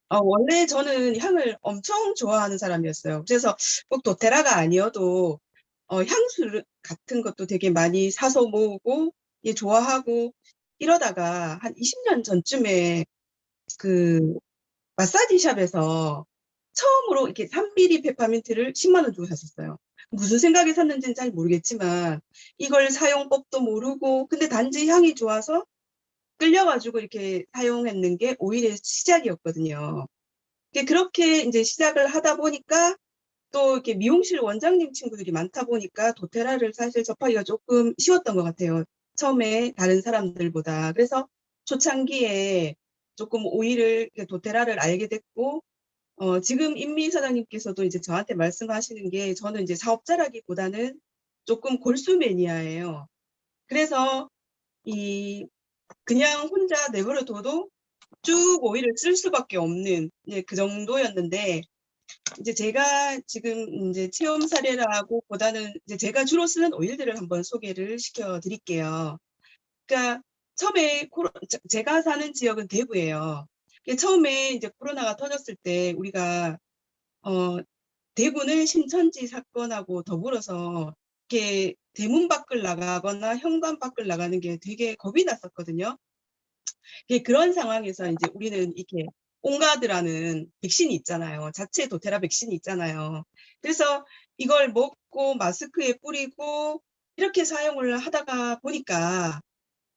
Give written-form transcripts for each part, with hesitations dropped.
원래 저는 향을 엄청 좋아하는 사람이었어요. 그래서 꼭 도테라가 아니어도 향수 같은 것도 되게 많이 사서 모으고 예, 좋아하고 이러다가 한 20년 전쯤에 그 마사지 샵에서 처음으로 이렇게 3mm 페퍼민트를 10만 원 주고 샀었어요. 무슨 생각에 샀는지는 잘 모르겠지만 이걸 사용법도 모르고 근데 단지 향이 좋아서 끌려가지고 이렇게 사용했는 게 오일의 시작이었거든요. 그렇게 이제 시작을 하다 보니까 또 이렇게 미용실 원장님 친구들이 많다 보니까 도테라를 사실 접하기가 조금 쉬웠던 것 같아요. 처음에 다른 사람들보다. 그래서 초창기에 조금 오일을, 도테라를 알게 됐고, 지금 임미 사장님께서도 이제 저한테 말씀하시는 게 저는 이제 사업자라기보다는 조금 골수 매니아예요. 그래서 이 그냥 혼자 내버려 둬도 쭉 오일을 쓸 수밖에 없는 이제 그 정도였는데 이제 제가 지금 이제 체험 사례라고 보다는 이제 제가 주로 쓰는 오일들을 한번 소개를 시켜 드릴게요. 그러니까 처음에 제가 사는 지역은 대구예요. 처음에 이제 코로나가 터졌을 때 우리가 어, 대구는 신천지 사건하고 더불어서 이렇게 대문 밖을 나가거나 현관 밖을 나가는 게 되게 겁이 났었거든요. 그런 상황에서 이제 우리는 이렇게 온가드라는 백신이 있잖아요. 자체 도테라 백신이 있잖아요. 그래서 이걸 먹고 마스크에 뿌리고 이렇게 사용을 하다가 보니까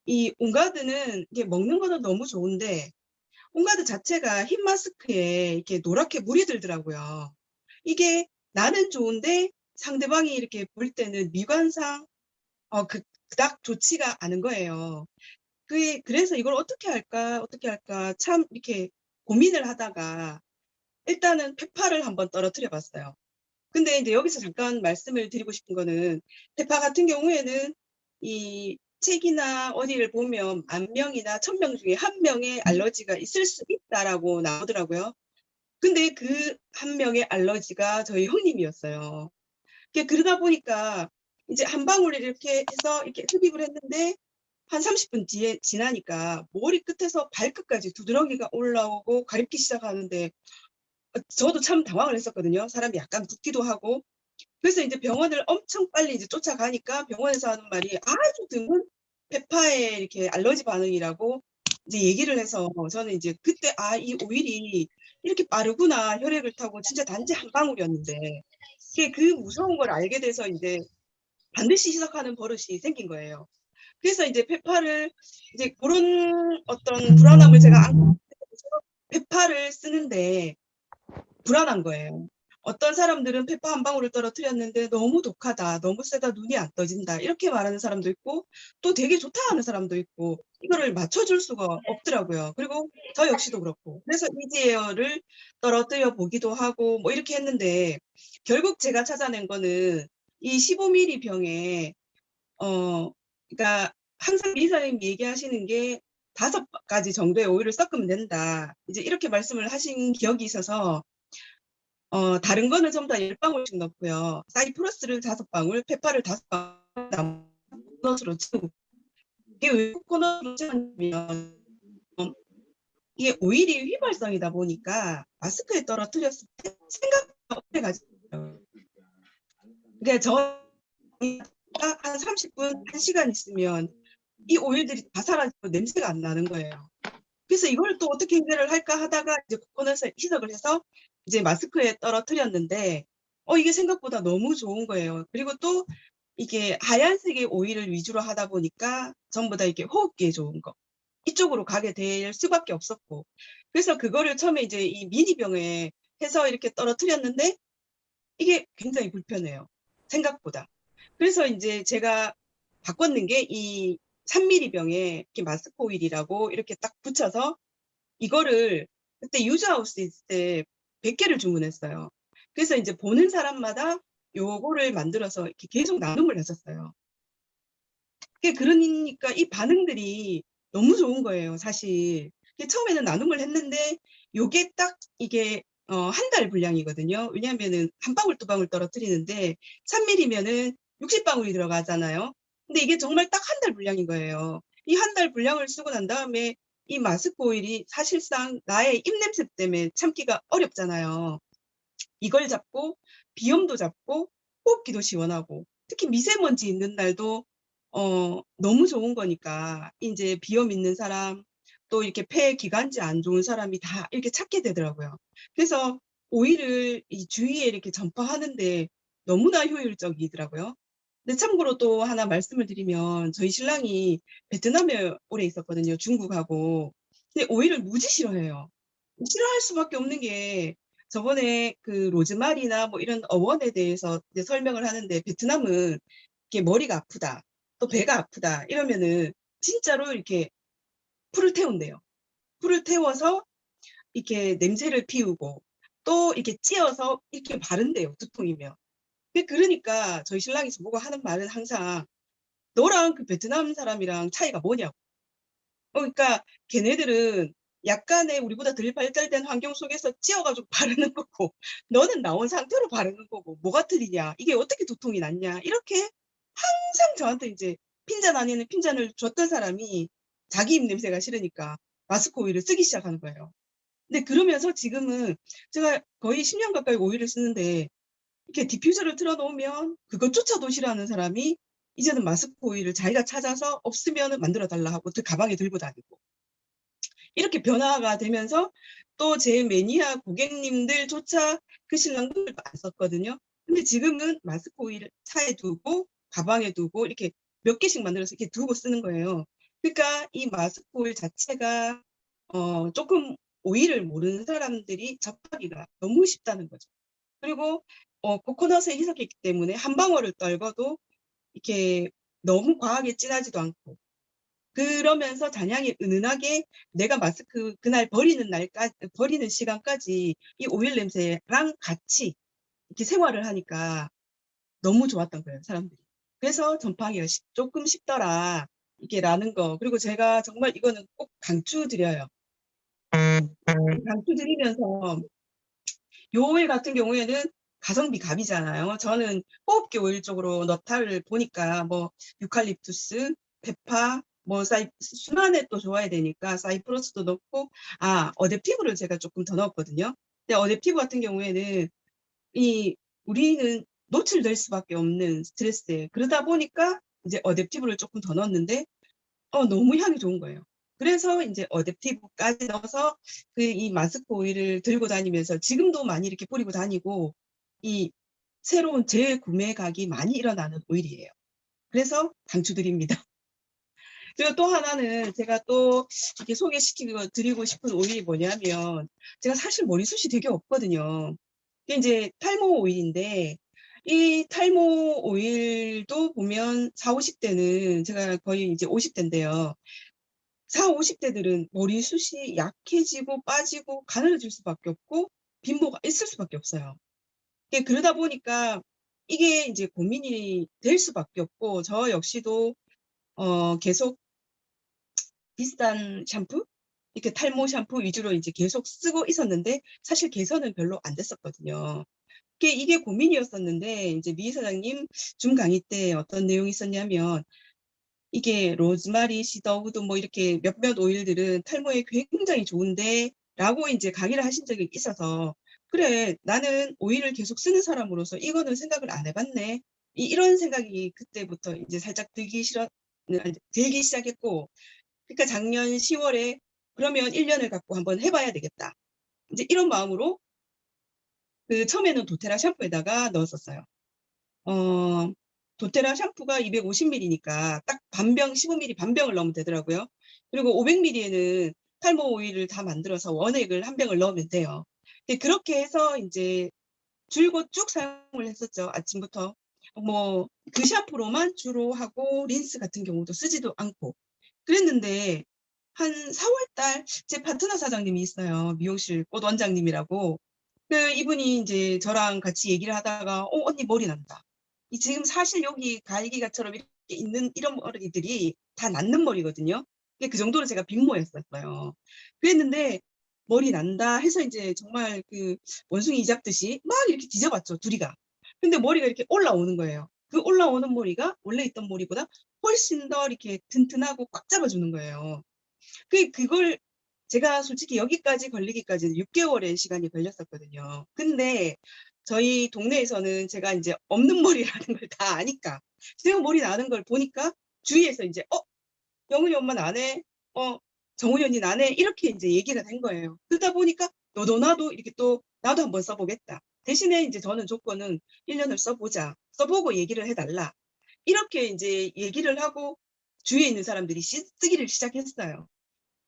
이 온가드는 이게 먹는 거는 너무 좋은데 온가드 자체가 흰 마스크에 이렇게 노랗게 물이 들더라고요. 이게 나는 좋은데 상대방이 이렇게 볼 때는 미관상 그닥 좋지가 않은 거예요. 그래서 이걸 어떻게 할까 참 이렇게 고민을 하다가 일단은 페파를 한번 떨어뜨려 봤어요. 근데 이제 여기서 잠깐 말씀을 드리고 싶은 거는 페파 같은 경우에는 이 책이나 어디를 보면 10,000명이나 1,000명 중에 한 명의 알러지가 있을 수 있다라고 나오더라고요. 근데 그 한 명의 알러지가 저희 형님이었어요. 그러다 보니까 이제 한 방울 이렇게 해서 이렇게 흡입을 했는데 한 30분 뒤에 지나니까 머리 끝에서 발끝까지 두드러기가 올라오고 가렵기 시작하는데 저도 참 당황을 했었거든요. 사람이 약간 붓기도 하고. 그래서 이제 병원을 엄청 빨리 이제 쫓아가니까 병원에서 하는 말이 아주 드문 페파에 이렇게 알러지 반응이라고 이제 얘기를 해서 저는 이제 그때 이 오일이 이렇게 빠르구나. 혈액을 타고 진짜 단지 한 방울이었는데 그 무서운 걸 알게 돼서 이제 반드시 시작하는 버릇이 생긴 거예요. 그래서 이제 페파를 이제 그런 어떤 불안함을 제가 안고 페파를 쓰는데 불안한 거예요. 어떤 사람들은 페파 한 방울을 떨어뜨렸는데 너무 독하다, 너무 세다, 눈이 안 떠진다 이렇게 말하는 사람도 있고 또 되게 좋다 하는 사람도 있고 이거를 맞춰줄 수가 없더라고요. 그리고 저 역시도 그렇고 그래서 이지에어를 떨어뜨려 보기도 하고 뭐 이렇게 했는데 결국 제가 찾아낸 거는 이 15ml 병에 그러니까 항상 미사님이 얘기하시는 게 5가지 정도의 오일을 섞으면 된다. 이제 이렇게 말씀을 하신 기억이 있어서 다른 거는 전부 다 10방울씩 넣고요. 사이프러스를 5방울, 페파를 5방울, 코코넛으로 채우고 이게 왜 코코넛으로 채우냐면 이게 오일이 휘발성이다 보니까 마스크에 떨어뜨렸을 때 생각보다 오래 가지고요. 그러니까 저희가 한 30분, 1시간 있으면 이 오일들이 다 사라지고 냄새가 안 나는 거예요. 그래서 이걸 또 어떻게 해결을 할까 하다가 이제 코코넛을 희석을 해서 이제 마스크에 떨어뜨렸는데 이게 생각보다 너무 좋은 거예요. 그리고 또 이게 하얀색의 오일을 위주로 하다 보니까 전부 다 이렇게 호흡기에 좋은 거 이쪽으로 가게 될 수밖에 없었고 그래서 그거를 처음에 이제 이 미니병에 해서 이렇게 떨어뜨렸는데 이게 굉장히 불편해요. 생각보다. 그래서 이제 제가 바꿨는 게 이 3mm 병에 이렇게 마스크 오일이라고 이렇게 딱 붙여서 이거를 그때 유즈하우스 있을 때 100개를 주문했어요. 그래서 이제 보는 사람마다 요거를 만들어서 이렇게 계속 나눔을 했었어요. 그러니까 이 반응들이 너무 좋은 거예요, 사실. 처음에는 나눔을 했는데 요게 딱 이게 한 달 분량이거든요. 왜냐하면은 한 방울 두 방울 떨어뜨리는데 3mm면은 60방울이 들어가잖아요. 근데 이게 정말 딱 한 달 분량인 거예요. 이 한 달 분량을 쓰고 난 다음에 이 마스크 오일이 사실상 나의 입냄새 때문에 참기가 어렵잖아요. 이걸 잡고 비염도 잡고 호흡기도 시원하고 특히 미세먼지 있는 날도 너무 좋은 거니까 이제 비염 있는 사람 또 이렇게 폐 기관지 안 좋은 사람이 다 이렇게 찾게 되더라고요. 그래서 오일을 이 주위에 이렇게 전파하는데 너무나 효율적이더라고요. 근데 참고로 또 하나 말씀을 드리면 저희 신랑이 베트남에 오래 있었거든요. 중국하고. 근데 오일을 무지 싫어해요. 싫어할 수밖에 없는 게 저번에 그 로즈마리나 뭐 이런 어원에 대해서 이제 설명을 하는데 베트남은 이렇게 머리가 아프다, 또 배가 아프다 이러면은 진짜로 이렇게 풀을 태운대요. 풀을 태워서 이렇게 냄새를 피우고 또 이렇게 찧어서 이렇게 바른대요. 두통이면. 그러니까 저희 신랑이 저보고 하는 말은 항상 너랑 그 베트남 사람이랑 차이가 뭐냐고. 그러니까 걔네들은 약간의 우리보다 덜 발달된 환경 속에서 찧어가지고 바르는 거고 너는 나온 상태로 바르는 거고 뭐가 틀리냐 이게 어떻게 두통이 낫냐 이렇게 항상 저한테 이제 핀잔 아니는 핀잔을 줬던 사람이 자기 입냄새가 싫으니까 마스크 오일을 쓰기 시작하는 거예요. 근데 그러면서 지금은 제가 거의 10년 가까이 오일을 쓰는데 이렇게 디퓨저를 틀어놓으면 그것조차도 싫어하는 사람이 이제는 마스크 오일을 자기가 찾아서 없으면 만들어 달라 하고 그 가방에 들고 다니고 이렇게 변화가 되면서 또 제 매니아 고객님들조차 그 신랑분들도 안 썼거든요. 근데 지금은 마스크 오일을 차에 두고 가방에 두고 이렇게 몇 개씩 만들어서 이렇게 두고 쓰는 거예요. 그러니까 이 마스크 오일 자체가 조금 오일을 모르는 사람들이 접하기가 너무 쉽다는 거죠. 그리고 코코넛의 희석이기 때문에 한 방울을 떨궈도 이렇게 너무 과하게 진하지도 않고 그러면서 잔향이 은은하게 내가 마스크 그날 버리는 날까지 버리는 시간까지 이 오일 냄새랑 같이 이렇게 생활을 하니까 너무 좋았던 거예요, 사람들이. 그래서 전파하기가 조금 쉽더라. 이게 라는 거. 그리고 제가 정말 이거는 꼭 강추드려요. 강추드리면서 요 오일 같은 경우에는 가성비 갑이잖아요. 저는 호흡기 오일 쪽으로 넣다를 보니까 뭐 유칼립투스, 페파, 뭐 순한에 또 좋아야 되니까 사이프러스도 넣고 어댑티브를 제가 조금 더 넣었거든요. 근데 어댑티브 같은 경우에는 우리는 노출될 수밖에 없는 스트레스에 그러다 보니까 이제 어댑티브를 조금 더 넣었는데 너무 향이 좋은 거예요. 그래서 이제 어댑티브까지 넣어서 이 마스크 오일을 들고 다니면서 지금도 많이 이렇게 뿌리고 다니고 이 새로운 재구매각이 많이 일어나는 오일이에요. 그래서 강추드립니다. 그리고 또 하나는 제가 또 이렇게 소개시키고 드리고 싶은 오일이 뭐냐면 제가 사실 머리숱이 되게 없거든요. 이게 이제 탈모 오일인데 이 탈모 오일도 보면 4, 50대는 제가 거의 이제 50대인데요. 4, 50대들은 머리숱이 약해지고 빠지고 가늘어질 수밖에 없고 빈모가 있을 수밖에 없어요. 그러다 보니까 이게 이제 고민이 될 수밖에 없고 저 역시도 계속 비슷한 샴푸 이렇게 탈모 샴푸 위주로 이제 계속 쓰고 있었는데 사실 개선은 별로 안 됐었거든요. 이게 고민이었었는데 이제 미 사장님 줌 강의 때 어떤 내용이 있었냐면 이게 로즈마리, 시더우드 뭐 이렇게 몇몇 오일들은 탈모에 굉장히 좋은데 라고 이제 강의를 하신 적이 있어서 그래 나는 오일을 계속 쓰는 사람으로서 이거는 생각을 안 해봤네. 이런 생각이 그때부터 이제 살짝 들기 시작했고 그러니까 작년 10월에 그러면 1년을 갖고 한번 해봐야 되겠다. 이제 이런 마음으로 처음에는 도테라 샴푸에다가 넣었었어요. 도테라 샴푸가 250ml니까 딱 반병 15ml 반병을 넣으면 되더라고요. 그리고 500ml에는 탈모 오일을 다 만들어서 원액을 한 병을 넣으면 돼요. 그렇게 해서 이제 줄곧 쭉 사용을 했었죠. 아침부터. 뭐 그 샴푸로만 주로 하고 린스 같은 경우도 쓰지도 않고 그랬는데 한 4월달 제 파트너 사장님이 있어요. 미용실 꽃 원장님이라고. 이분이 이제 저랑 같이 얘기를 하다가 언니 머리 난다. 지금 사실 여기 갈기가처럼 이렇게 있는 이런 머리들이 다 낫는 머리거든요. 그 정도로 제가 빅모였었어요. 그랬는데 머리 난다 해서 이제 정말 원숭이 이 잡듯이 막 이렇게 뒤져봤죠, 둘이가. 근데 머리가 이렇게 올라오는 거예요. 그 올라오는 머리가 원래 있던 머리보다 훨씬 더 이렇게 튼튼하고 꽉 잡아주는 거예요. 그걸 제가 솔직히 여기까지 걸리기까지 6개월의 시간이 걸렸었거든요. 근데 저희 동네에서는 제가 이제 없는 머리라는 걸 다 아니까 제가 머리 나는 걸 보니까 주위에서 이제 영은이 엄마 나네. 정은이 언니 나네. 이렇게 이제 얘기가 된 거예요. 그러다 보니까 너도 나도 이렇게 또 나도 한번 써보겠다. 대신에 이제 저는 조건은 1년을 써보자. 써보고 얘기를 해달라. 이렇게 이제 얘기를 하고 주위에 있는 사람들이 쓰기를 시작했어요.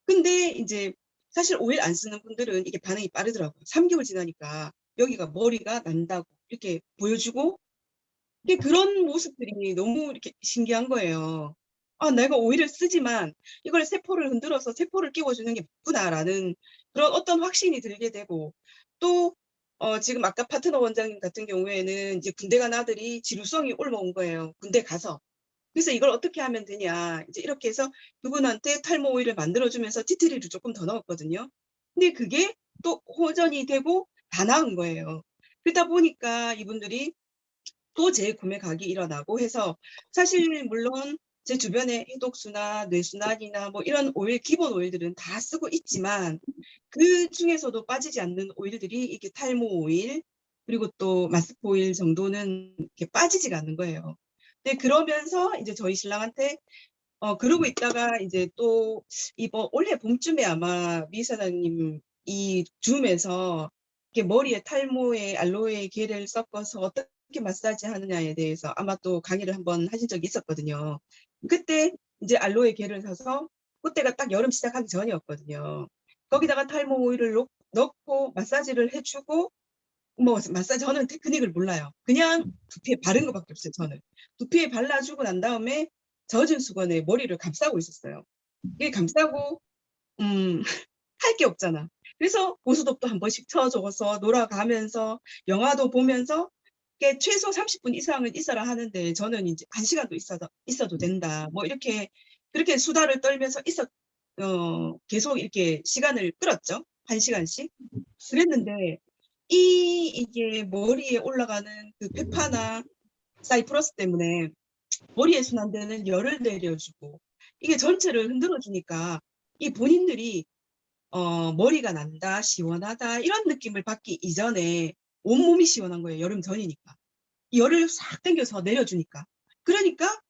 근데 이제 사실 오일 안 쓰는 분들은 이게 반응이 빠르더라고요. 3개월 지나니까 여기가 머리가 난다고 이렇게 보여주고 이게 그런 모습들이 너무 이렇게 신기한 거예요. 내가 오일을 쓰지만 이걸 세포를 흔들어서 세포를 끼워주는 게 맞구나라는 그런 어떤 확신이 들게 되고 또 지금 아까 파트너 원장님 같은 경우에는 이제 군대 간 아들이 지루성이 올라온 거예요. 군대 가서. 그래서 이걸 어떻게 하면 되냐. 이제 이렇게 해서 그분한테 탈모 오일을 만들어주면서 티트리를 조금 더 넣었거든요. 근데 그게 또 호전이 되고 다 나은 거예요. 그러다 보니까 이분들이 또 재구매각이 일어나고 해서 사실 물론 제 주변에 해독수나 뇌순환이나 뭐 이런 오일, 기본 오일들은 다 쓰고 있지만 그 중에서도 빠지지 않는 오일들이 이게 탈모 오일, 그리고 또 마스크 오일 정도는 이렇게 빠지지가 않는 거예요. 근데 그러면서 이제 저희 신랑한테 그러고 있다가 이제 또 이번 올해 봄쯤에 아마 미 사장님 이 줌에서 이렇게 머리에 탈모에 알로에 겔을 섞어서 어떻게 마사지 하느냐에 대해서 아마 또 강의를 한번 하신 적이 있었거든요. 그때 이제 알로에 겔을 사서 그때가 딱 여름 시작하기 전이었거든요. 거기다가 탈모 오일을 넣고 마사지를 해주고 뭐 마사지 저는 테크닉을 몰라요. 그냥 두피에 바른 것밖에 없어요. 저는 두피에 발라주고 난 다음에 젖은 수건에 머리를 감싸고 있었어요. 이게 감싸고 할 게 없잖아. 그래서 보수독도 한 번씩 쳐줘서 놀아가면서 영화도 보면서 이게 최소 30분 이상은 있어라 하는데 저는 이제 1시간도 있어도 된다. 뭐 이렇게 그렇게 수다를 떨면서 계속 이렇게 시간을 끌었죠. 1시간씩. 그랬는데 이게 머리에 올라가는 그 페파나 사이프러스 때문에 머리에 순환되는 열을 내려주고 이게 전체를 흔들어 주니까 이 본인들이 머리가 난다, 시원하다 이런 느낌을 받기 이전에 온몸이 시원한 거예요. 여름 전이니까. 열을 싹 당겨서 내려주니까. 그러니까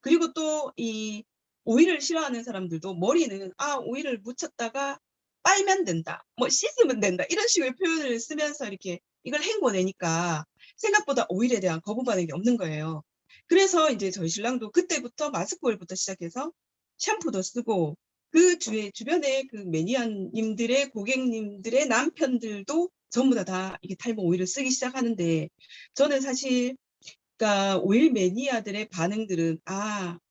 그리고 또 이 오일을 싫어하는 사람들도 머리는 오일을 묻혔다가 빨면 된다. 뭐 씻으면 된다. 이런 식의 표현을 쓰면서 이렇게 이걸 헹궈내니까 생각보다 오일에 대한 거부 반응이 없는 거예요. 그래서 이제 저희 신랑도 그때부터 마스크 오일부터 시작해서 샴푸도 쓰고 그 주변에 그 매니아님들의 고객님들의 남편들도 전부 다 이게 탈모 오일을 쓰기 시작하는데 저는 사실 그러니까 오일 매니아들의 반응들은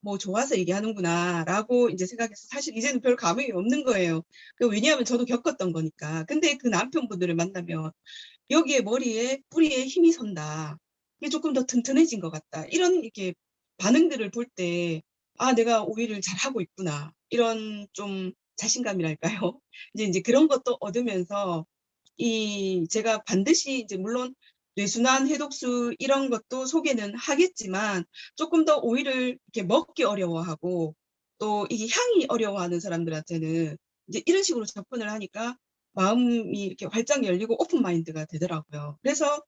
뭐 좋아서 얘기하는구나라고 이제 생각해서 사실 이제는 별 감흥이 없는 거예요. 왜냐하면 저도 겪었던 거니까. 근데 그 남편분들을 만나면 여기에 머리에 뿌리에 힘이 선다. 이게 조금 더 튼튼해진 것 같다. 이런 이렇게 반응들을 볼 때 내가 오일을 잘하고 있구나. 이런 좀 자신감이랄까요? 이제 그런 것도 얻으면서 제가 반드시 이제 물론 뇌순환, 해독수 이런 것도 소개는 하겠지만 조금 더 오일을 이렇게 먹기 어려워하고 또 이게 향이 어려워하는 사람들한테는 이제 이런 식으로 접근을 하니까 마음이 이렇게 활짝 열리고 오픈 마인드가 되더라고요. 그래서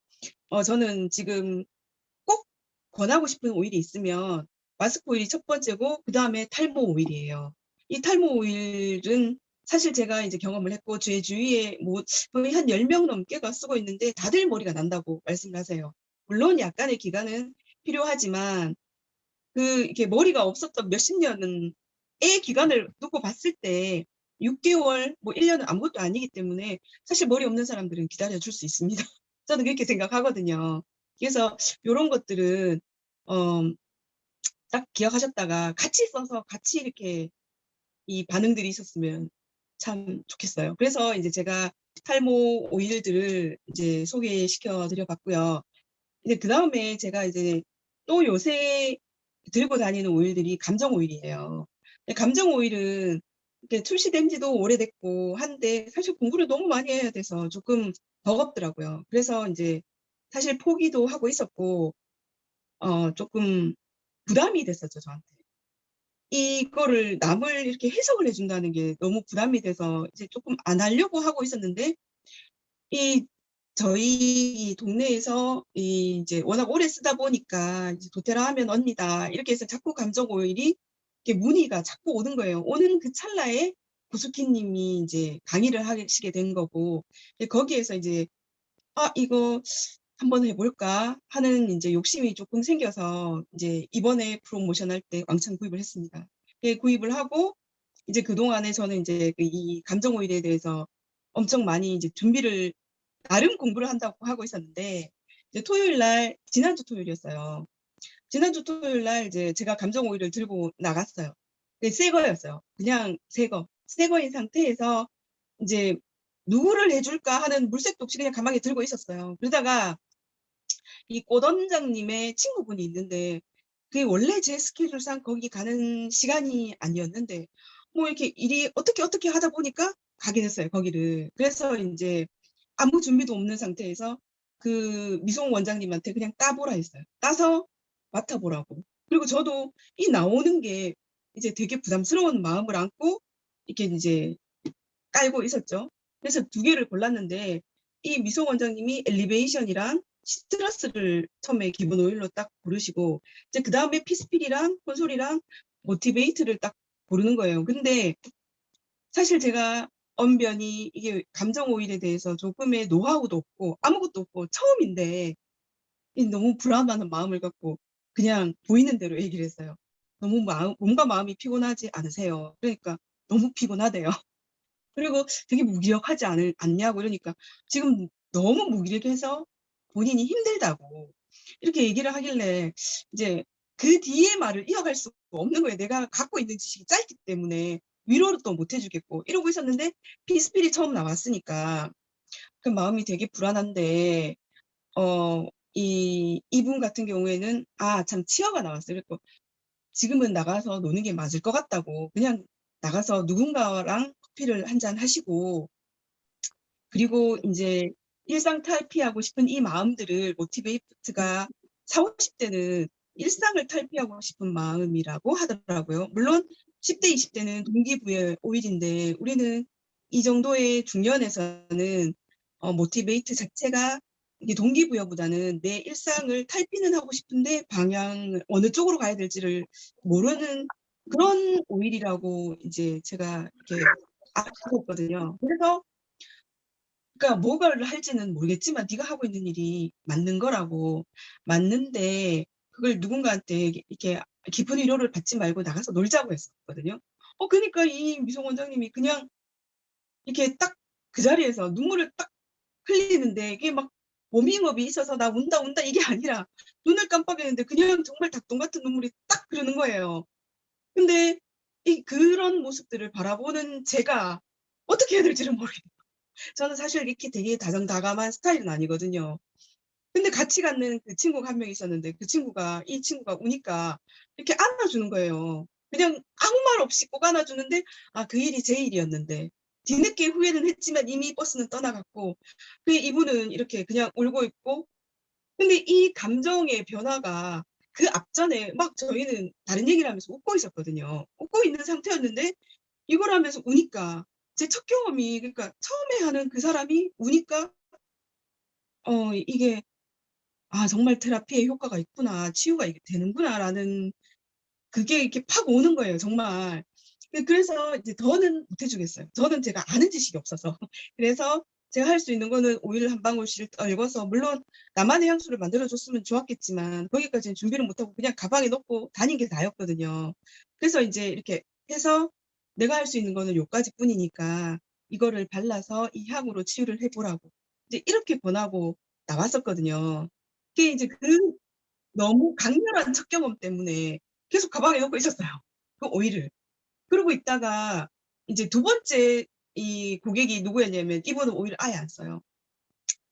저는 지금 꼭 권하고 싶은 오일이 있으면 마스크 오일이 첫 번째고 그다음에 탈모 오일이에요. 이 탈모 오일은 사실 제가 이제 경험을 했고 제 주위에 뭐 거의 한 10명 넘게가 쓰고 있는데 다들 머리가 난다고 말씀을 하세요. 물론 약간의 기간은 필요하지만 이렇게 머리가 없었던 몇십 년의 기간을 두고 봤을 때 6개월, 뭐 1년은 아무것도 아니기 때문에 사실 머리 없는 사람들은 기다려줄 수 있습니다. 저는 그렇게 생각하거든요. 그래서 요런 것들은 어, 딱 기억하셨다가 같이 써서 같이 이렇게 이 반응들이 있었으면 참 좋겠어요. 그래서 이제 제가 탈모 오일들을 이제 소개시켜 드려 봤고요. 이제 그다음에 제가 이제 또 요새 들고 다니는 오일들이 감정 오일이에요. 감정 오일은 이렇게 출시된 지도 오래됐고 한데 사실 공부를 너무 많이 해야 돼서 조금 버겁더라고요. 그래서 이제 사실 포기도 하고 있었고 조금 부담이 됐었죠, 저한테. 이거를 남을 이렇게 해석을 해준다는 게 너무 부담이 돼서 이제 조금 안 하려고 하고 있었는데, 이 저희 동네에서 이제 워낙 오래 쓰다 보니까 이제 도테라 하면 언니다 이렇게 해서 자꾸 감정 오일이 이렇게 문의가 자꾸 오는 거예요. 오는 그 찰나에 구스키님이 이제 강의를 하시게 된 거고, 거기에서 이제 이거 한번 해볼까 하는 이제 욕심이 조금 생겨서 이제 이번에 프로모션 할 때 왕창 구입을 했습니다. 구입을 하고 이제 그동안에 저는 이제 이 감정 오일에 대해서 엄청 많이 이제 준비를 나름 공부를 한다고 하고 있었는데, 이제 토요일 날, 지난주 토요일이었어요. 지난주 토요일 날 이제 제가 감정 오일을 들고 나갔어요. 새 거였어요. 그냥 새 거인 상태에서 이제 누구를 해줄까 하는 물색도 없이 그냥 가방에 들고 있었어요. 그러다가 이 꽃원장님의 친구분이 있는데, 그게 원래 제 스케줄상 거기 가는 시간이 아니었는데, 뭐 이렇게 일이 어떻게 하다 보니까 가게 됐어요, 거기를. 그래서 이제 아무 준비도 없는 상태에서 그 미송 원장님한테 그냥 따보라 했어요. 따서 맡아보라고. 그리고 저도 이 나오는 게 이제 되게 부담스러운 마음을 안고 이렇게 이제 깔고 있었죠. 그래서 두 개를 골랐는데, 이 미송 원장님이 엘리베이션이랑 시트러스를 처음에 기본 오일로 딱 고르시고, 이제 그 다음에 피스필이랑 콘솔이랑 모티베이트를 딱 고르는 거예요. 근데 사실 제가 언변이 이게 감정 오일에 대해서 조금의 노하우도 없고 아무것도 없고 처음인데, 너무 불안한 마음을 갖고 그냥 보이는 대로 얘기를 했어요. 너무 몸과 마음이 피곤하지 않으세요? 그러니까 너무 피곤하대요. 그리고 되게 무기력하지 않냐고 이러니까 지금 너무 무기력해서 본인이 힘들다고 이렇게 얘기를 하길래, 이제 그 뒤에 말을 이어갈 수가 없는 거예요. 내가 갖고 있는 지식이 짧기 때문에 위로를 또 못 해주겠고 이러고 있었는데, 피스필이 처음 나왔으니까 그 마음이 되게 불안한데, 이분 같은 경우에는 참 치어가 나왔어요. 그래서 지금은 나가서 노는 게 맞을 것 같다고, 그냥 나가서 누군가랑 커피를 한잔 하시고, 그리고 이제 일상 탈피하고 싶은 이 마음들을, 모티베이트가 40, 50대는 일상을 탈피하고 싶은 마음이라고 하더라고요. 물론 10대, 20대는 동기부여 오일인데, 우리는 이 정도의 중년에서는 모티베이트 자체가 이게 동기부여보다는 내 일상을 탈피는 하고 싶은데 방향을 어느 쪽으로 가야 될지를 모르는 그런 오일이라고 이제 제가 이렇게 알고 있거든요. 그래서 그러니까 뭐를 할지는 모르겠지만 네가 하고 있는 일이 맞는 거라고, 맞는데 그걸 누군가한테 이렇게 깊은 위로를 받지 말고 나가서 놀자고 했었거든요. 그러니까 이 미송 원장님이 그냥 이렇게 딱 그 자리에서 눈물을 딱 흘리는데, 이게 막 워밍업이 있어서 나 운다 운다 이게 아니라 눈을 깜빡이는데 그냥 정말 닭똥 같은 눈물이 딱 흐르는 거예요. 근데 그런 모습들을 바라보는 제가 어떻게 해야 될지를 모르겠어요. 저는 사실 이렇게 되게 다정다감한 스타일은 아니거든요. 근데 같이 갔는 그 친구가 한 명 있었는데, 이 친구가 우니까 이렇게 안아주는 거예요. 그냥 아무 말 없이 꼭 안아주는데, 그 일이 제 일이었는데. 뒤늦게 후회는 했지만 이미 버스는 떠나갔고, 이분은 이렇게 그냥 울고 있고, 근데 이 감정의 변화가 그 앞전에 막 저희는 다른 얘기를 하면서 웃고 있었거든요. 웃고 있는 상태였는데 이걸 하면서 우니까, 제 첫 경험이, 그러니까 처음에 하는 그 사람이 우니까 이게 정말 테라피의 효과가 있구나. 치유가 이게 되는구나라는 그게 이렇게 팍 오는 거예요, 정말. 그래서 이제 더는 못 해주겠어요. 저는 제가 아는 지식이 없어서. 그래서 제가 할 수 있는 거는 오일 한 방울씩 떨궈서, 물론 나만의 향수를 만들어줬으면 좋았겠지만 거기까지는 준비를 못하고 그냥 가방에 넣고 다닌 게 다였거든요. 그래서 이제 이렇게 해서 내가 할 수 있는 거는 요까지 뿐이니까 이거를 발라서 이 향으로 치유를 해보라고 이제 이렇게 권하고 나왔었거든요. 그게 이제 너무 강렬한 첫 경험 때문에 계속 가방에 넣고 있었어요, 그 오일을. 그러고 있다가 이제 두 번째 이 고객이 누구였냐면, 이분은 오일을 아예 안 써요.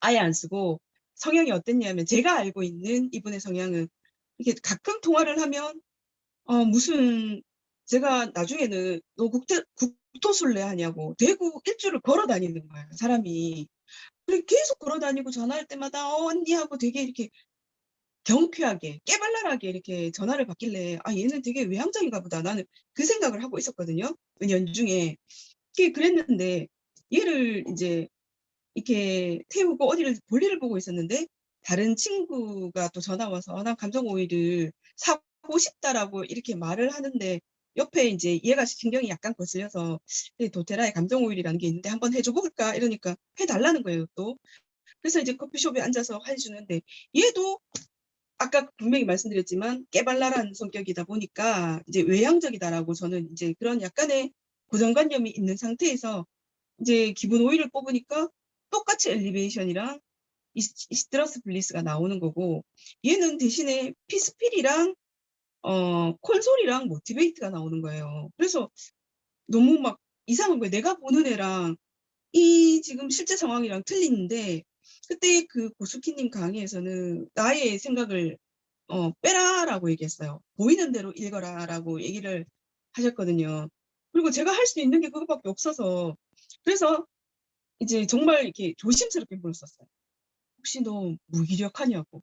아예 안 쓰고 성향이 어땠냐면, 제가 알고 있는 이분의 성향은 이렇게 가끔 통화를 하면 무슨, 제가 나중에는 너 국토술래 하냐고 대구 일주를 걸어 다니는 거예요, 사람이. 계속 걸어 다니고 전화할 때마다 언니 하고 되게 이렇게 경쾌하게 깨발랄하게 이렇게 전화를 받길래 '아 얘는 되게 외향적인가 보다.' 나는 그 생각을 하고 있었거든요, 은연중에. 그랬는데 얘를 인제 이렇게 태우고 어디를 볼일을 보고 있었는데 다른 친구가 또 전화 와서 "난 감정 오일을 사고 싶다."라고 이렇게 말을 하는데 옆에 인제 얘가 신경이 약간 거슬려서 "이 도테라에 감정 오일이라는 게 있는데 한번 해줘 볼까?" 이러니까 해 달라는 거예요 또. 그래서 이제 커피숍에 앉아서 해 주는데 얘도 아까 분명히 말씀드렸지만 깨발랄한 성격이다 보니까 이제 외향적이다라고 저는 이제 그런 약간의 고정관념이 있는 상태에서 이제 기본 오일을 뽑으니까 똑같이 엘리베이션이랑 시트러스 블리스가 나오는 거고 얘는 대신에 피스필이랑 콘솔이랑 모티베이트가 나오는 거예요. 그래서 너무 막 이상한 거예요. 내가 보는 애랑 이 지금 실제 상황이랑 틀리는데 그때 그 고수키님 강의에서는 나의 생각을 "빼라."라고 얘기했어요. "보이는 대로 읽어라."라고 얘기를 하셨거든요. 그리고 제가 할 수 있는 게 그거밖에 없어서 그래서 이제 정말 이렇게 조심스럽게 물었었어요. "혹시 너 무기력하냐."고.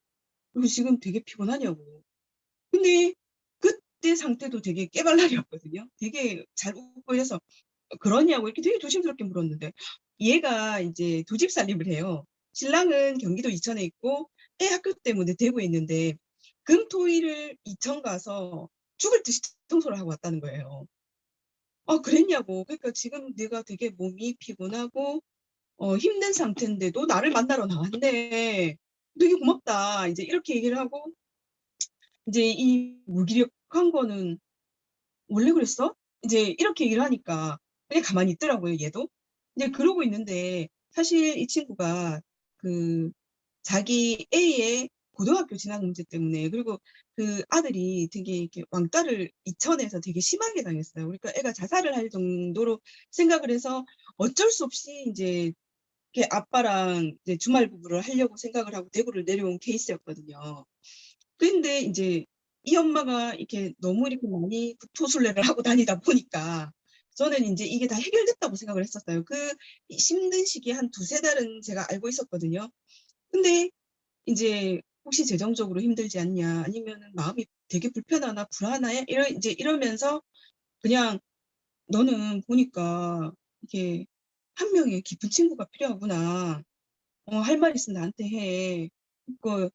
그리고 "지금 되게 피곤하냐."고. 근데 그때 상태도 되게 깨발랄이었거든요. 되게 잘 웃고 이래서 그러냐고 이렇게 되게 조심스럽게 물었는데 얘가 인제 두 집 살림을 해요. 신랑은 경기도 이천에 있고 애 학교 때문에 대구에 있는데 금, 토, 일을 이천 가서 죽을 듯이 청소를 하고 왔다는 거예요. 그랬냐고. 그러니까 "지금 내가 되게 몸이 피곤하고 힘든 상태인데도 나를 만나러 나왔네. 되게 고맙다." 인제 이렇게 얘기를 하고 인제 "이 무기력한 거는 원래 그랬어?" 인제 이렇게 얘기를 하니까 그냥 가만히 있더라고요 얘도. 이제 그러고 있는데 사실 이 친구가 그 자기 애의 고등학교 진학 문제 때문에 그리고 그 아들이 되게 이렇게 왕따를 이천에서 되게 심하게 당했어요. 그러니까 애가 자살을 할 정도로 생각을 해서 어쩔 수 없이 인제 이렇게 아빠랑 이제 주말 부부를 하려고 생각을 하고 대구를 내려온 케이스였거든요. 근데 인제 이 엄마가 이렇게 너무 이렇게 많이 국토순례를 하고 다니다 보니까 저는 인제 이게 다 해결됐다고 생각을 했었어요. 이 힘든 시기에 한 2-3 달은 제가 알고 있었거든요. 근데 인제 "혹시 재정적으로 힘들지 않냐? 아니면은 마음이 되게 불편하나? 불안해?" 인제 이러면서 그냥 "너는 보니까 이게 한 명의 깊은 친구가 필요하구나. 할 말 있으면 나한테 해. 그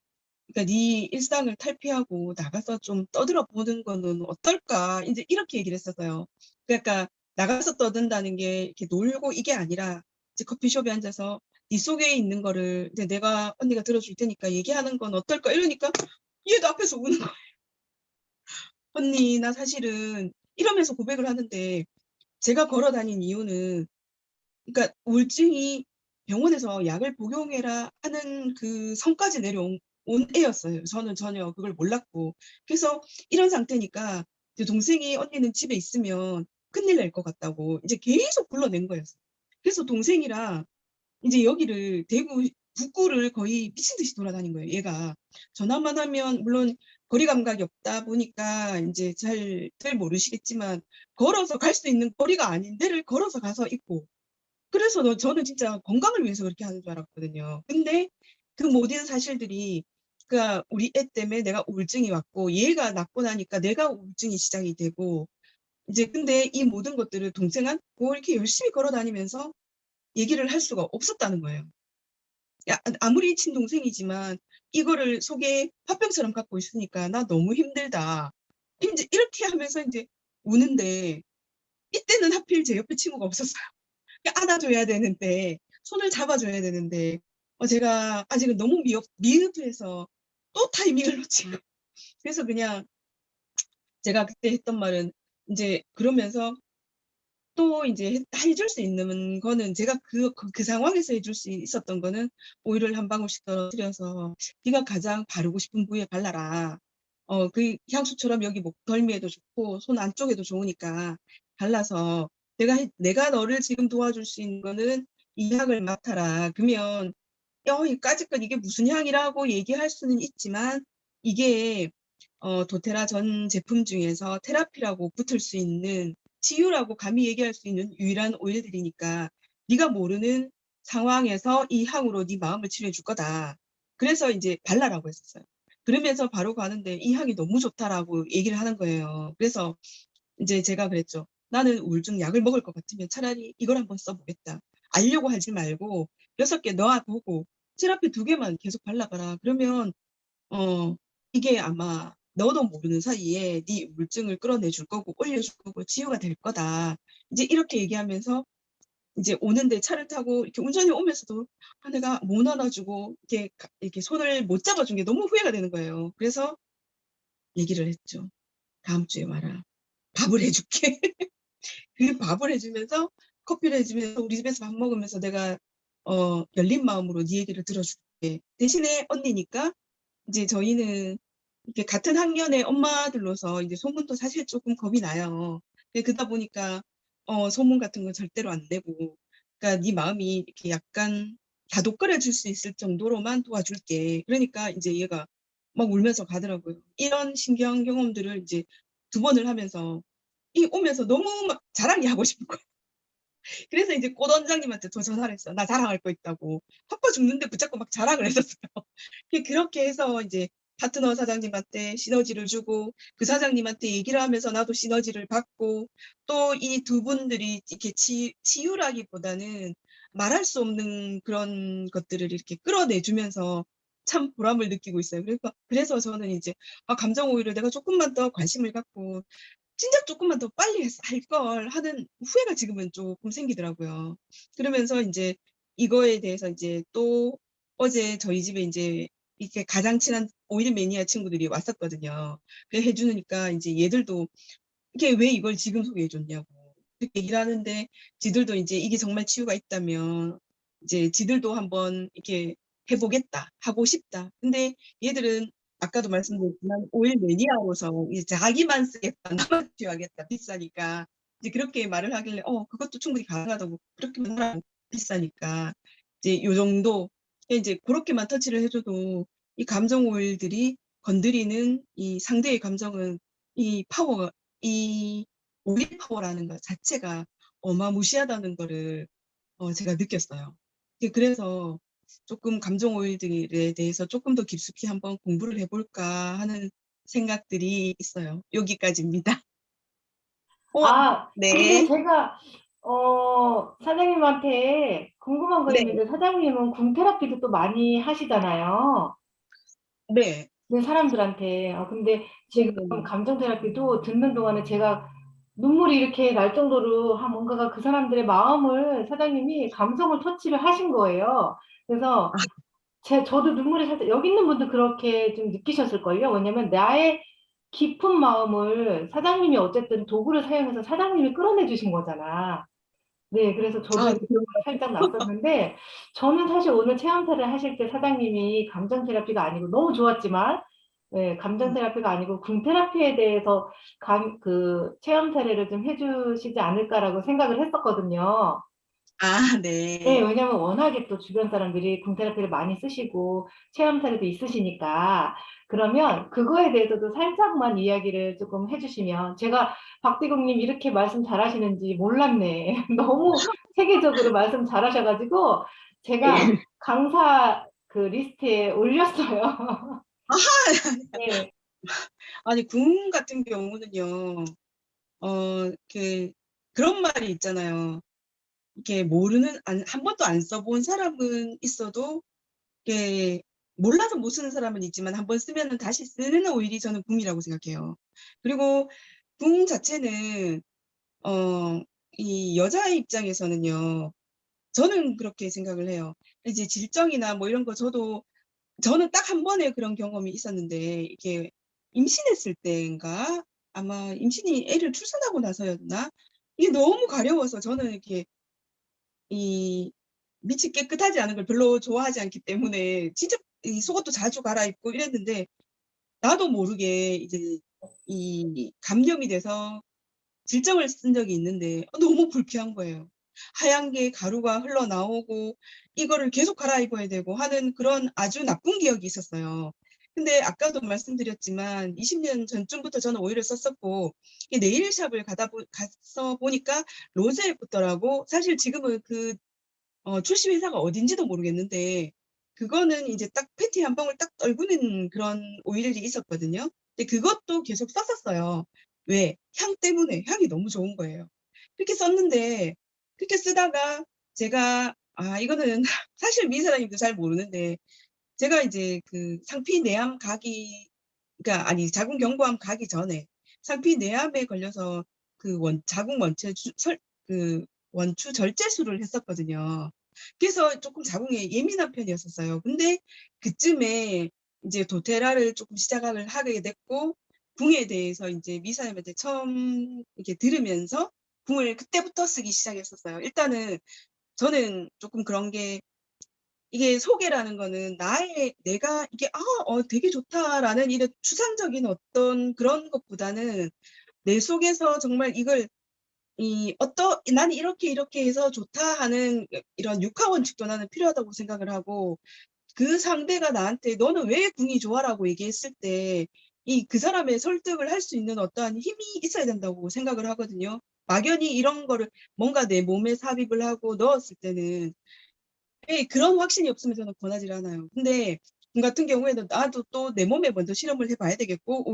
그러니까 네 일상을 탈피하고 나가서 좀 떠들어 보는 거는 어떨까?" 인제 이렇게 얘기를 했었어요. 그러니까 나가서 떠든다는 게 이렇게 놀고 이게 아니라 이제 커피숍에 앉아서 "네 속에 있는 거를 이제 내가 언니가 들어 줄 테니까 얘기하는 건 어떨까?" 이러니까 얘도 앞에서 우는 거예요. "언니 나 사실은" 이러면서 고백을 하는데 제가 걸어 다닌 이유는 그러니까 우울증이 병원에서 "약을 복용해라." 하는 그 선까지 내려온 애였어요. 저는 전혀 그걸 몰랐고. 그래서 이런 상태니까 이제 동생이 "언니는 집에 있으면 큰일 날 것 같다."고 이제 계속 불러낸 거였어요. 그래서 동생이랑 인제 여기를 대구 북구를 거의 미친 듯이 돌아다닌 거예요 얘가. 전화만 하면 물론 거리 감각이 없다 보니까 인제 잘 모르시겠지만 걸어서 갈 수 있는 거리가 아닌 데를 걸어서 가서 있고 그래서 저는 진짜 건강을 위해서 그렇게 하는 줄 알았거든요. 근데 그 모든 사실들이 그러니까 우리 애 때문에 내가 우울증이 왔고 얘가 낳고 나니까 내가 우울증이 시작이 되고 이제 근데 이 모든 것들을 동생은 뭐 이렇게 열심히 걸어 다니면서 얘기를 할 수가 없었다는 거예요. 아무리 친동생이지만 이거를 속에 화병처럼 갖고 있으니까 "나 너무 힘들다." 인제 이렇게 하면서 인제 우는데 이때는 하필 제 옆에 친구가 없었어요. 안아 줘야 되는데 손을 잡아 줘야 되는데 제가 아직은 너무 미흡해서 또 타이밍을 놓친 거예요. 그래서 그냥 제가 그때 했던 말은 인제 그러면서 또 인제 해줄 수 있는 거는 제가 그 상황에서 해줄 수 있었던 거는 오일을 한 방울씩 떨어뜨려서 "네가 가장 바르고 싶은 부위에 발라라. 그 향수처럼 여기 목덜미에도 좋고 손 안쪽에도 좋으니까 발라서 내가 너를 지금 도와줄 수 있는 거는 이 향을 맡아라." 그러면 이 까짓것 이게 무슨 향이라고 얘기할 수는 있지만 이게 도테라 전 제품 중에서 테라피라고 붙을 수 있는 치유라고 감히 얘기할 수 있는 유일한 오일들이니까 "네가 모르는 상황에서 이 향으로 네 마음을 치료해 줄 거다." 그래서 인제 발라라고 했었어요. 그러면서 바로 가는데 "이 향이 너무 좋다."라고 얘기를 하는 거예요. 그래서 인제 제가 그랬죠. "나는 우울증 약을 먹을 것 같으면 차라리 이걸 한번 써 보겠다. 알려고 하지 말고 6개 넣어 보고 테라피 2 개만 계속 발라 봐라. 그러면 어 이게 아마 너도 모르는 사이에 네 우울증을 끌어내 줄 거고 올려 줄 거고 치유가 될 거다." 이제 이렇게 얘기하면서 이제 오는데 차를 타고 이렇게 운전해 오면서도 내가 못 안아 주고 이렇게 손을 못 잡아 준 게 너무 후회가 되는 거예요. 그래서 얘기를 했죠. "다음 주에 와라. 밥을 해 줄게." 그 밥을 해 주면서 커피를 해 주면서 "우리 집에서 밥 먹으면서 내가 열린 마음으로 네 얘기를 들어 줄게. 대신에 언니니까 이제 저희는 이렇게 같은 학년의 엄마들로서 이제 소문도 사실 쪼끔 겁이 나요. 그러다 보니까 소문 같은 건 절대로 안 내고 그러니까 "네 마음이 이렇게 약간 다독거려질 수 있을 정도로만 도와줄게." 그러니까 인제 얘가 막 울면서 가더라고요. 이런 신기한 경험들을 이제 2번을 하면서 오면서 너무 막 자랑이 하고 싶은 거예요. 그래서 이제 꽃 원장님한테 또 전화를 했어요. 나 자랑할 거 있다고. 바빠 죽는데 붙잡고 막 자랑을 했었어요. 그렇게 해서 이제 파트너 사장님한테 시너지를 주고 그 사장님한테 얘기를 하면서 나도 시너지를 받고 또 이 2분들이 이렇게 치유라기보다는 말할 수 없는 그런 것들을 이렇게 끌어내 주면서 참 보람을 느끼고 있어요. 그래서 저는 이제 '아 감정 오유를 내가 쪼끔만 더 관심을 갖고 진작 쪼끔만 더 빨리 할 걸.' 하는 후회가 지금은 쪼끔 생기더라고요. 그러면서 인제 이거에 대해서 이제 또 어제 저희 집에 인제 이렇게 가장 친한 오일 매니아 친구들이 왔었거든요. 해 주니까 인제 얘들도 "이게 왜 이걸 지금 소개해 줬냐."고 그렇게 얘기를 하는데 지들도 인제 이게 정말 치유가 있다면 이제 지들도 한번 이렇게 "해 보겠다. 하고 싶다." 근데 얘들은 아까도 말씀드렸지만 오일 매니아로서 이제 "자기만 쓰겠다. 나만 치유하겠다. 비싸니까." 이제 그렇게 말을 하길래 그것도 충분히 가능하다고. 그렇게만 하라고. 비싸니까. 이제 요 정도. 이제 고렇게만 터치를 해 줘도 이 감정 오일들이 건드리는 이 상대의 감정은 이 파워가 이 오일 파워라는 것 자체가 어마무시하다는 거를 제가 느꼈어요. 그래서 쪼끔 '감정 오일들에 대해서 쪼끔 더 깊숙이 한번 공부를 해 볼까.' 하는 생각들이 있어요. 여기까지입니다. 우와. 아, 근데 네. 제가 사장님한테 궁금한 거 네. 있는데, 사장님은 궁 테라피도 또 많이 하시잖아요. 네. 네, 사람들한테. 근데 지금 네네네. 감정 테라피도 듣는 동안에 제가 눈물이 이렇게 날 정도로 뭔가가 그 사람들의 마음을 사장님이 감성을 터치를 하신 거예요. 그래서 아 저도 눈물이 살짝, 여기 있는 분도 그렇게 좀 느끼셨을걸요. 왜냐면 나의 깊은 마음을 사장님이 어쨌든 도구를 사용해서 사장님이 끌어내 주신 거잖아. 네. 그래서 저도 네 이렇게 그런 것 살짝 같아요. 났었는데, 저는 사실 오늘 체험사를 하실 때 사장님이 감정 테라피가 아니고, 너무 좋았지만 예, 감정 테라피가 아니고 궁 테라피에 대해서 체험 사례를 좀 해 주시지 않을까라고 생각을 했었거든요. 예. 네. 왜냐면 워낙에 또 주변 사람들이 궁 테라피를 많이 쓰시고 체험 사례도 있으시니까. 그러면 그거에 대해서도 살짝만 이야기를 쪼끔 해 주시면, 제가 박대국 님 이렇게 말씀 잘하시는지 몰랐네. 너무 체계적으로 말씀 잘하셔 가지고 제가 네. 강사 리스트에 올렸어요. 아하. 네. 아니 궁 같은 경우는요. 이렇게 그런 말이 있잖아요. 이렇게 모르는 한 번도 안 써본 사람은 있어도 이게 몰라서 못 쓰는 사람은 있지만 한 번 쓰면은 다시 쓰는 오일이 저는 궁이라고 생각해요. 그리고 궁 자체는 어 이 여자의 입장에서는요. 저는 그렇게 생각을 해요. 이제 질정이나 뭐 이런 거 저는 딱 한 번의 그런 경험이 있었는데 이게 임신했을 때인가 아마 임신이 애를 출산하고 나서였나? 이게 너무 가려워서 저는 이렇게 이 밑이 깨끗하지 않은 걸 별로 좋아하지 않기 때문에 진짜 이 속옷도 자주 갈아입고 이랬는데 나도 모르게 이제 이 감염이 돼서 질정을 쓴 적이 있는데 너무 불쾌한 거예요. 하얀 게 가루가 흘러나오고 이거를 계속 갈아입어야 되고 하는 그런 아주 나쁜 기억이 있었어요. 근데 아까도 말씀드렸지만 20년 전쯤부터 저는 오일을 썼었고 이 네일샵을 가서 보니까 로제 애프터라고 사실 지금은 출시 회사가 어딘지도 모르겠는데 그거는 이제 딱 패티 한 방울 딱 떨구는 그런 오일이 있었거든요. 근데 그것도 계속 썼었어요. 왜? 향 때문에. 향이 너무 좋은 거예요. 그렇게 썼는데 그렇게 쓰다가 제가 이거는 사실 미사장님도 잘 모르는데 제가 이제 그 상피 내암 가기 그러니까 아니 자궁 경부암 가기 전에 상피 내암에 걸려서 그 자궁 그 원추 절제술을 했었거든요. 그래서 조금 자궁에 예민한 편이었었어요. 근데 그쯤에 이제 도테라를 조금 시작을 하게 됐고 궁에 대해서 이제 미사님한테 처음 이렇게 들으면서 궁을 그때부터 쓰기 시작했었어요. 일단은 저는 조금 그런 게 이게 소개라는 거는 내가 이게 되게 좋다라는 이런 추상적인 어떤 그런 것보다는 내 속에서 정말 이걸 나는 이렇게 해서 좋다 하는 이런 육하 원칙도 나는 필요하다고 생각을 하고 그 상대가 나한테 너는 왜 궁이 좋아라고 얘기했을 때 그 사람의 설득을 할 수 있는 어떠한 힘이 있어야 된다고 생각을 하거든요. 막연히 이런 거를 뭔가 내 몸에 삽입을 하고 넣었을 때는 그런 확신이 없으면 저는 권하지 않아요. 근데 군 같은 경우에는 나도 또 내 몸에 먼저 실험을 해봐야 되겠고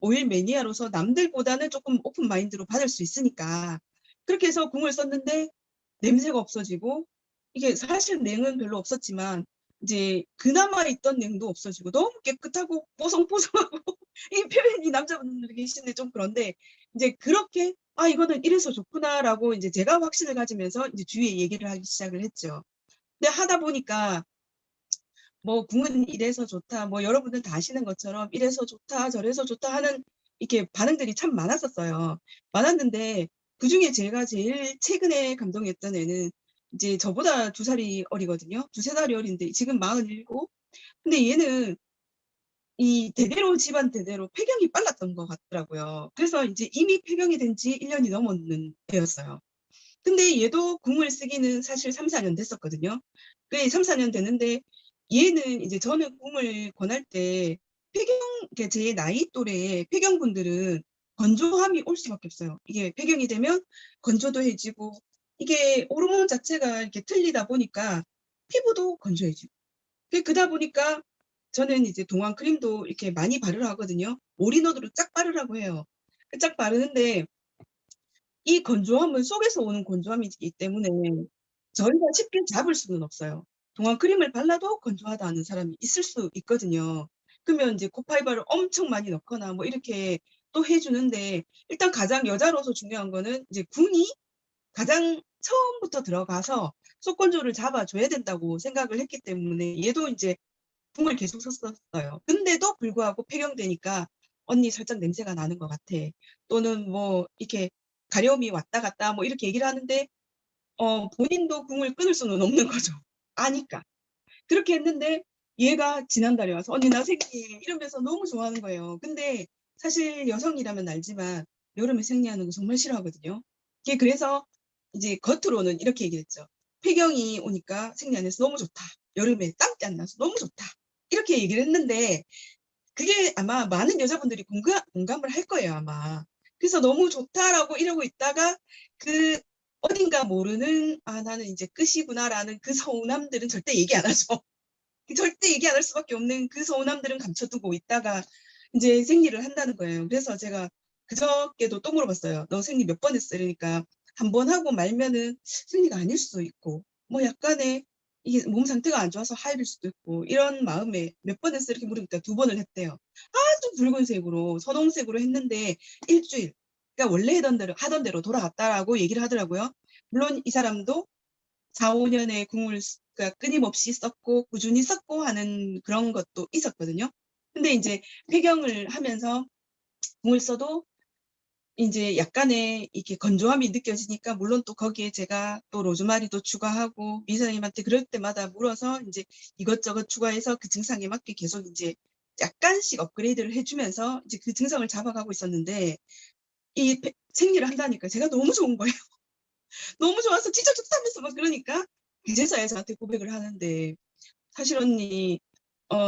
오일 매니아로서 남들보다는 조금 오픈 마인드로 받을 수 있으니까 그렇게 해서 궁을 썼는데 냄새가 없어지고 이게 사실 냉은 별로 없었지만 이제 그나마 있던 냉도 없어지고 너무 깨끗하고 뽀송뽀송하고 이 표현이 남자분들이 계시는데 좀 그런데 이제 그렇게 이거는 이래서 좋구나라고 이제 제가 확신을 가지면서 이제 주위에 얘기를 하기 시작을 했죠. 근데 하다 보니까 뭐 궁은 이래서 좋다, 뭐 여러분들 다 아시는 것처럼 이래서 좋다, 저래서 좋다 하는 이렇게 반응들이 참 많았었어요. 많았는데 그중에 제가 제일 최근에 감동했던 애는 이제 저보다 2살이 어리거든요. 2~3살이 어린데 지금 47. 근데 얘는 대대로 집안 대대로 폐경이 빨랐던 것 같더라고요. 그래서 이제 이미 폐경이 된 지 1년이 넘었는 애였어요. 근데 얘도 궁을 쓰기는 사실 3~4년 됐었거든요. 그게 3~4년 됐는데 얘는 이제 저는 궁을 권할 때 그러니까 제 나이 또래의 폐경분들은 건조함이 올 수밖에 없어요. 이게 폐경이 되면 건조도 해지고 이게 호르몬 자체가 이렇게 틀리다 보니까 피부도 건조해지고. 그러다 보니까 저는 이제 동안 크림도 이렇게 많이 바르라 하거든요. 올인원으로 쫙 바르라고 해요. 쫙 바르는데 이 건조함은 속에서 오는 건조함이기 때문에 저희가 쉽게 잡을 수는 없어요. 동안 크림을 발라도 건조하다는 사람이 있을 수 있거든요. 그러면 이제 코파이바를 엄청 많이 넣거나 뭐 이렇게 또 해 주는데 일단 가장 여자로서 중요한 거는 이제 궁이 가장 처음부터 들어가서 속 건조를 잡아 줘야 된다고 생각을 했기 때문에 얘도 인제 궁을 계속 썼었어요. 근데도 불구하고 폐경되니까 "언니 살짝 냄새가 나는 것 같아." 또는 뭐 이렇게 가려움이 왔다 갔다 뭐 이렇게 얘기를 하는데 본인도 궁을 끊을 수는 없는 거죠. 아니까. 그렇게 했는데 얘가 지난달에 와서 "언니 나 생리해." 이러면서 너무 좋아하는 거예요. 근데 사실 여성이라면 알지만 여름에 생리하는 거 정말 싫어하거든요. 그래서 이제 겉으로는 이렇게 얘기했죠. "폐경이 오니까 생리 안 해서 너무 좋다. 여름에 땀기 안 나서 너무 좋다." 이렇게 얘기를 했는데 그게 아마 많은 여자분들이 공감을 할 거예요, 아마. 그래서 "너무 좋다."라고 이러고 있다가 그 어딘가 모르는 '아 나는 이제 끝이구나.'라는 그 서운함들은 절대 얘기 안 하죠. 절대 얘기 안 할 수밖에 없는 그 서운함들은 감춰두고 있다가 인제 생리를 한다는 거예요. 그래서 제가 그저께도 또 물어봤어요. "너 생리 몇 번 했어?" 이러니까 1번 하고 말면은 생리가 아닐 수도 있고 뭐 약간의 이게 몸 상태가 안 좋아서 하혈일 수도 있고 이런 마음에 "몇 번 했어?" 이렇게 물으니까 2번을 했대요. 아주 붉은색으로 선홍색으로 했는데 1 주일. 그러니까 원래 하던 대로 돌아갔다라고 얘기를 하더라고요. 물론 이 사람도 4~5 년의 궁을 그러니까 끊임없이 썼고 꾸준히 썼고 하는 그런 것도 있었거든요. 근데 인제 폐경을 하면서 궁을 써도 인제 약간의 이렇게 건조함이 느껴지니까 물론 또 거기에 제가 또 로즈마리도 추가하고 미사님한테 그럴 때마다 물어서 인제 이것저것 추가해서 그 증상에 맞게 계속 인제 약간씩 업그레이드를 해 주면서 이제 그 증상을 잡아가고 있었는데 이 생리를 한다니까 제가 너무 좋은 거예요. 너무 좋아서 "진짜 좋다."면서 막 그러니까 그제서야 저한테 고백을 하는데 "사실 언니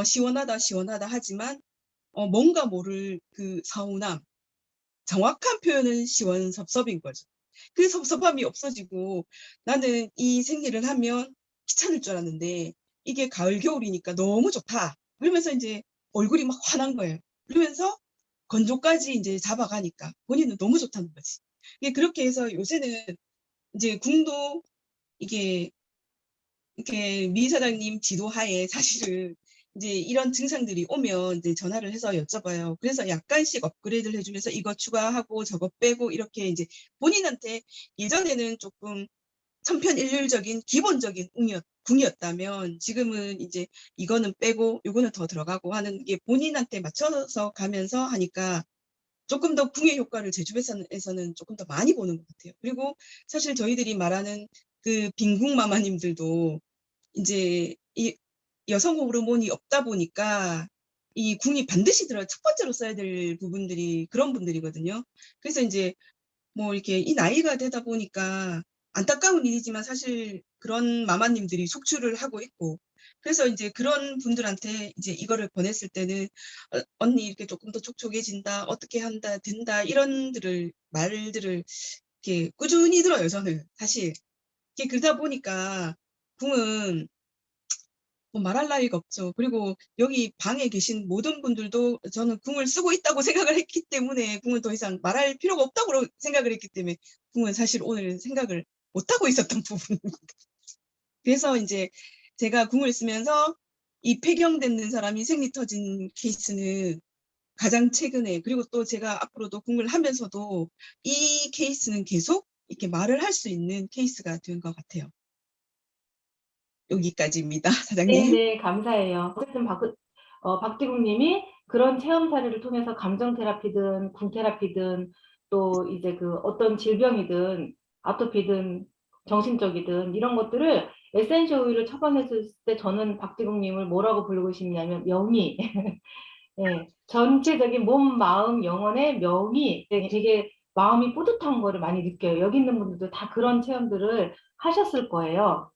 시원하다, 시원하다 하지만 뭔가 모를 그 서운함." 정확한 표현은 시원섭섭인 거죠. 그 섭섭함이 없어지고 나는 이 생리를 하면 귀찮을 줄 알았는데 이게 가을 겨울이니까 너무 좋다. 그러면서 이제 얼굴이 막 환한 거예요. 그러면서 건조까지 이제 잡아가니까 본인은 너무 좋다는 거지. 이게 그렇게 해서 요새는 이제 궁도 이게 이렇게 미 사장님 지도하에 사실은 이제 이런 증상들이 오면 이제 전화를 해서 여쭤봐요. 그래서 약간씩 업그레이드를 해주면서 이거 추가하고 저거 빼고 이렇게 이제 본인한테 예전에는 조금 천편일률적인 기본적인 궁이었다면 지금은 이제 이거는 빼고 요거는 더 들어가고 하는 게 본인한테 맞춰서 가면서 하니까 조금 더 궁의 효과를 제 주변에서는 조금 더 많이 보는 것 같아요. 그리고 사실 저희들이 말하는 그 빈궁 마마님들도 이제 이 여성 호르몬이 없다 보니까 이 궁이 반드시 들어가 첫 번째로 써야 될 부분들이 그런 분들이거든요. 그래서 이제 뭐 이렇게 이 나이가 되다 보니까 안타까운 일이지만 사실 그런 마마님들이 속출을 하고 있고 그래서 이제 그런 분들한테 이제 이거를 보냈을 때는 언니 이렇게 조금 더 촉촉해진다 어떻게 한다 된다 이런들을 말들을 이렇게 꾸준히 들어요 저는 사실 이게 그러다 보니까 궁은 뭐 말할 나위가 없죠. 그리고 여기 방에 계신 모든 분들도 저는 궁을 쓰고 있다고 생각을 했기 때문에 궁은 더 이상 말할 필요가 없다고 생각을 했기 때문에 궁은 사실 오늘 생각을 못하고 있었던 부분입니다. 그래서 이제 제가 궁을 쓰면서 이 폐경되는 사람이 생리 터진 케이스는 가장 최근에 그리고 또 제가 앞으로도 궁을 하면서도 이 케이스는 계속 이렇게 말을 할 수 있는 케이스가 된 것 같아요. 여기까지입니다, 사장님. 네네, 감사해요. 어쨌든 박지국님이 그런 체험 사례를 통해서 감정 테라피든 궁 테라피든 또 이제 그 어떤 질병이든 아토피든 정신적이든 이런 것들을 에센셜 오일을 처방했을 때 저는 박지국님을 뭐라고 부르고 싶냐면 명의. 예, 전체적인 몸, 마음, 영혼의 명의 되게 마음이 뿌듯한 거를 많이 느껴요. 여기 있는 분들도 다 그런 체험들을 하셨을 거예요.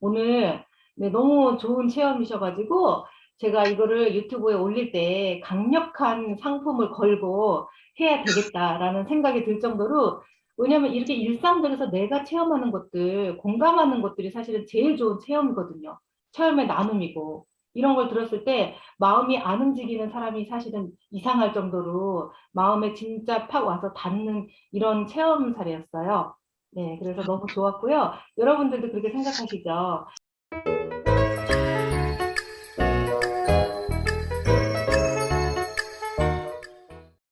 오늘 네, 너무 좋은 체험이셔가지고 제가 이거를 유튜브에 올릴 때 강력한 상품을 걸고 해야 되겠다라는 생각이 들 정도로 왜냐면 이렇게 일상적에서 내가 체험하는 것들, 공감하는 것들이 사실은 제일 좋은 체험이거든요. 체험의 나눔이고 이런 걸 들었을 때 마음이 안 움직이는 사람이 사실은 이상할 정도로 마음에 진짜 팍 와서 닿는 이런 체험 사례였어요. 네, 그래서 너무 좋았고요. 여러분들도 그렇게 생각하시죠?